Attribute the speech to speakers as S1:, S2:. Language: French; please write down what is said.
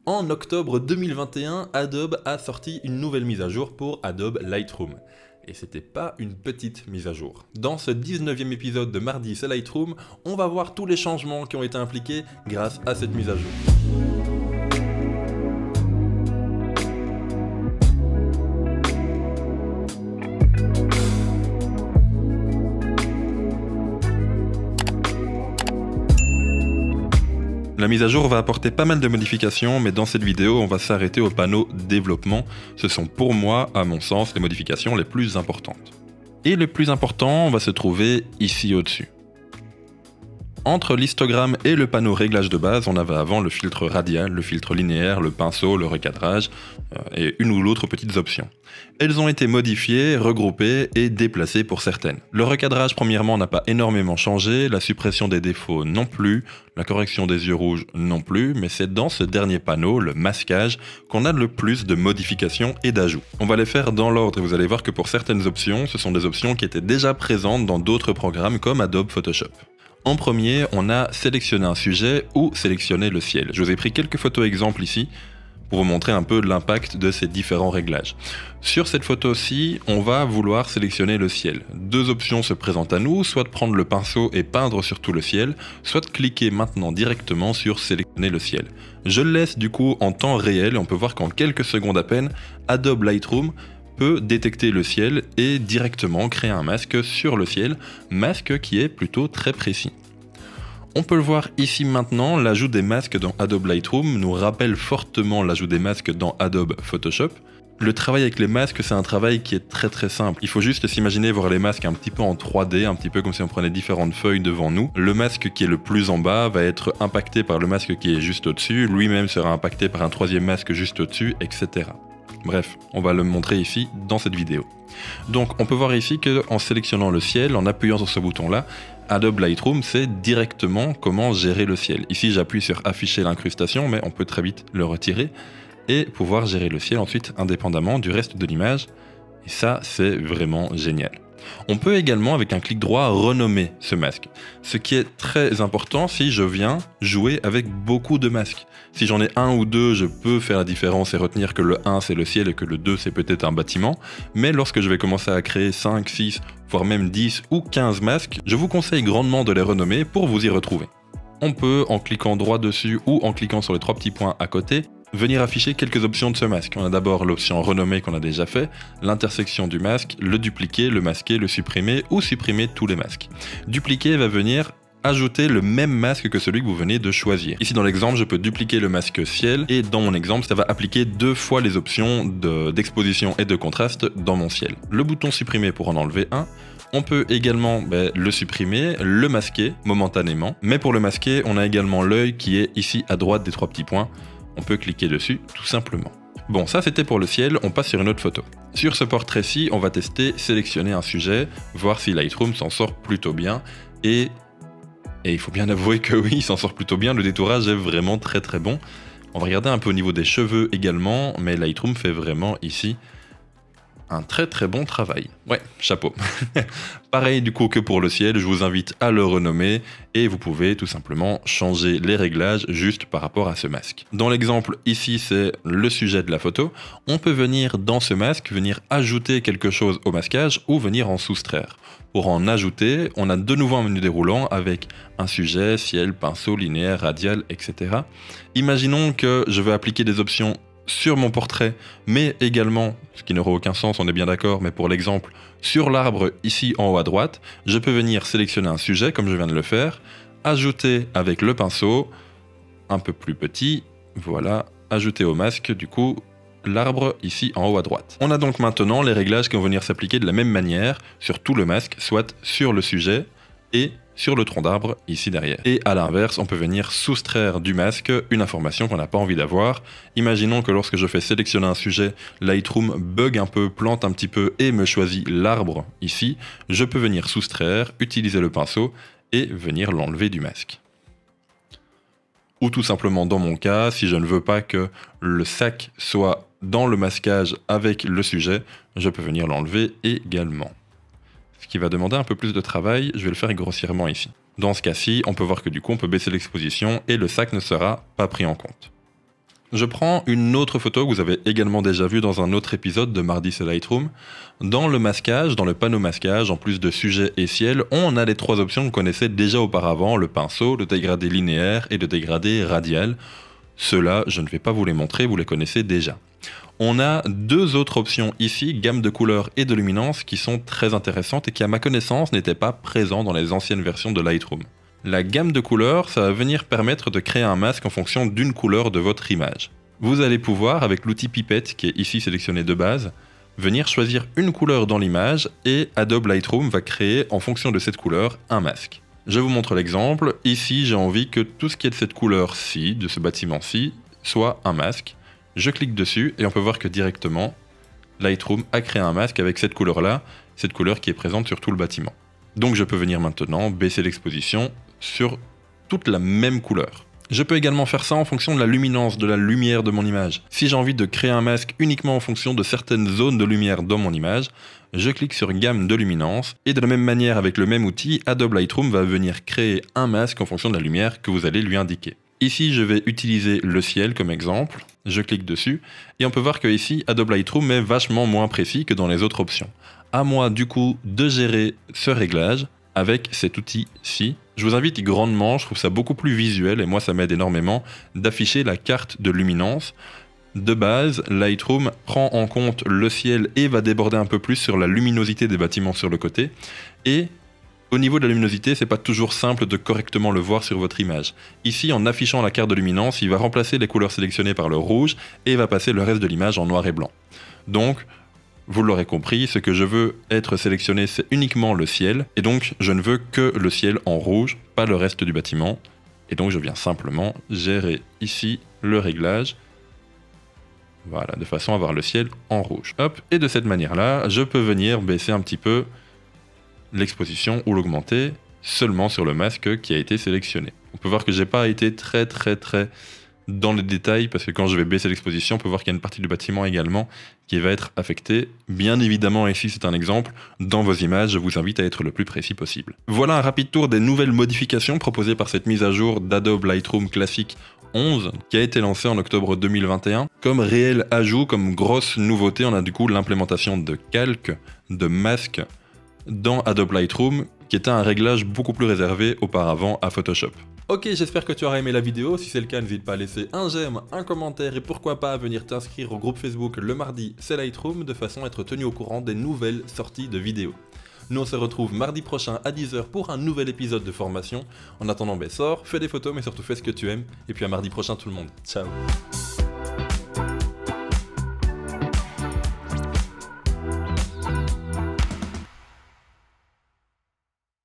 S1: En octobre 2021, Adobe a sorti une nouvelle mise à jour pour Adobe Lightroom. Et c'était pas une petite mise à jour. Dans ce 19e épisode de Mardi c'est Lightroom, on va voir tous les changements qui ont été impliqués grâce à cette mise à jour. La mise à jour va apporter pas mal de modifications, mais dans cette vidéo, on va s'arrêter au panneau développement. Ce sont pour moi, à mon sens, les modifications les plus importantes. Et le plus important va se trouver ici au-dessus. Entre l'histogramme et le panneau réglage de base, on avait avant le filtre radial, le filtre linéaire, le pinceau, le recadrage et une ou l'autre petites options. Elles ont été modifiées, regroupées et déplacées pour certaines. Le recadrage premièrement n'a pas énormément changé, la suppression des défauts non plus, la correction des yeux rouges non plus, mais c'est dans ce dernier panneau, le masquage, qu'on a le plus de modifications et d'ajouts. On va les faire dans l'ordre et vous allez voir que pour certaines options, ce sont des options qui étaient déjà présentes dans d'autres programmes comme Adobe Photoshop. En premier, on a sélectionné un sujet ou sélectionné le ciel. Je vous ai pris quelques photos exemples ici pour vous montrer un peu l'impact de ces différents réglages. Sur cette photo-ci, on va vouloir sélectionner le ciel. Deux options se présentent à nous, soit de prendre le pinceau et peindre sur tout le ciel, soit de cliquer maintenant directement sur sélectionner le ciel. Je le laisse du coup en temps réel et on peut voir qu'en quelques secondes à peine, Adobe Lightroom peut détecter le ciel et directement créer un masque sur le ciel, masque qui est plutôt très précis. On peut le voir ici maintenant, l'ajout des masques dans Adobe Lightroom nous rappelle fortement l'ajout des masques dans Adobe Photoshop. Le travail avec les masques, c'est un travail qui est très simple. Il faut juste s'imaginer voir les masques un petit peu en 3D, un petit peu comme si on prenait différentes feuilles devant nous. Le masque qui est le plus en bas va être impacté par le masque qui est juste au-dessus, lui-même sera impacté par un troisième masque juste au-dessus, etc. Bref, on va le montrer ici dans cette vidéo. Donc on peut voir ici qu'en sélectionnant le ciel, en appuyant sur ce bouton-là, Adobe Lightroom sait directement comment gérer le ciel. Ici j'appuie sur afficher l'incrustation, mais on peut très vite le retirer et pouvoir gérer le ciel ensuite indépendamment du reste de l'image. Et ça, c'est vraiment génial. On peut également, avec un clic droit, renommer ce masque. Ce qui est très important si je viens jouer avec beaucoup de masques. Si j'en ai un ou deux, je peux faire la différence et retenir que le 1 c'est le ciel et que le 2 c'est peut-être un bâtiment. Mais lorsque je vais commencer à créer 5, 6, voire même 10 ou 15 masques, je vous conseille grandement de les renommer pour vous y retrouver. On peut, en cliquant droit dessus ou en cliquant sur les trois petits points à côté, venir afficher quelques options de ce masque. On a d'abord l'option renommer qu'on a déjà fait, l'intersection du masque, le dupliquer, le masquer, le supprimer ou supprimer tous les masques. Dupliquer va venir ajouter le même masque que celui que vous venez de choisir. Ici dans l'exemple, je peux dupliquer le masque ciel et dans mon exemple, ça va appliquer 2 fois les options d'exposition et de contraste dans mon ciel. Le bouton supprimer pour en enlever un. On peut également le supprimer, le masquer momentanément. Mais pour le masquer, on a également l'œil qui est ici à droite des 3 petits points. On peut cliquer dessus tout simplement. Bon, ça c'était pour le ciel, on passe sur une autre photo. Sur ce portrait-ci, on va tester sélectionner un sujet, voir si Lightroom s'en sort plutôt bien. Et il faut bien avouer que oui, il s'en sort plutôt bien, le détourage est vraiment très bon. On va regarder un peu au niveau des cheveux également, mais Lightroom fait vraiment ici un très bon travail. Ouais, chapeau. Pareil du coup que pour le ciel, je vous invite à le renommer et vous pouvez tout simplement changer les réglages juste par rapport à ce masque. Dans l'exemple ici, c'est le sujet de la photo. On peut venir dans ce masque, venir ajouter quelque chose au masquage ou venir en soustraire. Pour en ajouter, on a de nouveau un menu déroulant avec un sujet, ciel, pinceau, linéaire, radial, etc. Imaginons que je veux appliquer des options sur mon portrait, mais également, ce qui n'aura aucun sens, on est bien d'accord, mais pour l'exemple, sur l'arbre ici en haut à droite, je peux venir sélectionner un sujet comme je viens de le faire, ajouter avec le pinceau, un peu plus petit, voilà, ajouter au masque du coup l'arbre ici en haut à droite. On a donc maintenant les réglages qui vont venir s'appliquer de la même manière sur tout le masque, soit sur le sujet et sur le tronc d'arbre ici derrière. Et à l'inverse, on peut venir soustraire du masque une information qu'on n'a pas envie d'avoir. Imaginons que lorsque je fais sélectionner un sujet, Lightroom bug un peu, plante un petit peu et me choisit l'arbre ici. Je peux venir soustraire, utiliser le pinceau et venir l'enlever du masque. Ou tout simplement dans mon cas, si je ne veux pas que le sac soit dans le masquage avec le sujet, je peux venir l'enlever également. Ce qui va demander un peu plus de travail, je vais le faire grossièrement ici. Dans ce cas-ci, on peut voir que du coup on peut baisser l'exposition et le sac ne sera pas pris en compte. Je prends une autre photo que vous avez également déjà vue dans un autre épisode de Mardi c'est Lightroom. Dans le masquage, dans le panneau masquage, en plus de sujet et ciel, on a les 3 options que vous connaissez déjà auparavant, le pinceau, le dégradé linéaire et le dégradé radial. Ceux-là, je ne vais pas vous les montrer, vous les connaissez déjà. On a 2 autres options ici, gamme de couleurs et de luminance, qui sont très intéressantes et qui à ma connaissance n'étaient pas présents dans les anciennes versions de Lightroom. La gamme de couleurs, ça va venir permettre de créer un masque en fonction d'une couleur de votre image. Vous allez pouvoir, avec l'outil pipette qui est ici sélectionné de base, venir choisir une couleur dans l'image et Adobe Lightroom va créer en fonction de cette couleur un masque. Je vous montre l'exemple. Ici, j'ai envie que tout ce qui est de cette couleur-ci, de ce bâtiment-ci, soit un masque. Je clique dessus et on peut voir que directement, Lightroom a créé un masque avec cette couleur-là, cette couleur qui est présente sur tout le bâtiment. Donc je peux venir maintenant baisser l'exposition sur toute la même couleur. Je peux également faire ça en fonction de la luminance, de la lumière de mon image. Si j'ai envie de créer un masque uniquement en fonction de certaines zones de lumière dans mon image, je clique sur gamme de luminance et de la même manière avec le même outil, Adobe Lightroom va venir créer un masque en fonction de la lumière que vous allez lui indiquer. Ici, je vais utiliser le ciel comme exemple, je clique dessus et on peut voir que ici, Adobe Lightroom est vachement moins précis que dans les autres options. À moi du coup de gérer ce réglage avec cet outil-ci. Je vous invite grandement, je trouve ça beaucoup plus visuel et moi ça m'aide énormément d'afficher la carte de luminance. De base, Lightroom prend en compte le ciel et va déborder un peu plus sur la luminosité des bâtiments sur le côté. Et au niveau de la luminosité, c'est pas toujours simple de correctement le voir sur votre image. Ici, en affichant la carte de luminance, il va remplacer les couleurs sélectionnées par le rouge et va passer le reste de l'image en noir et blanc. Donc, vous l'aurez compris, ce que je veux être sélectionné, c'est uniquement le ciel, et donc je ne veux que le ciel en rouge, pas le reste du bâtiment. Et donc je viens simplement gérer ici le réglage, voilà, de façon à avoir le ciel en rouge. Hop, et de cette manière-là, je peux venir baisser un petit peu l'exposition ou l'augmenter seulement sur le masque qui a été sélectionné. On peut voir que j'ai pas été très dans les détails, parce que quand je vais baisser l'exposition, on peut voir qu'il y a une partie du bâtiment également qui va être affectée. Bien évidemment, ici c'est un exemple, dans vos images, je vous invite à être le plus précis possible. Voilà un rapide tour des nouvelles modifications proposées par cette mise à jour d'Adobe Lightroom Classic 11, qui a été lancée en octobre 2021. Comme réel ajout, comme grosse nouveauté, on a du coup l'implémentation de calques, de masques dans Adobe Lightroom, qui était un réglage beaucoup plus réservé auparavant à Photoshop. Ok, j'espère que tu auras aimé la vidéo. Si c'est le cas, n'hésite pas à laisser un j'aime, un commentaire et pourquoi pas à venir t'inscrire au groupe Facebook Le Mardi c'est Lightroom de façon à être tenu au courant des nouvelles sorties de vidéos. Nous on se retrouve mardi prochain à 10 h pour un nouvel épisode de formation. En attendant, sors, fais des photos mais surtout fais ce que tu aimes. Et puis à mardi prochain tout le monde. Ciao.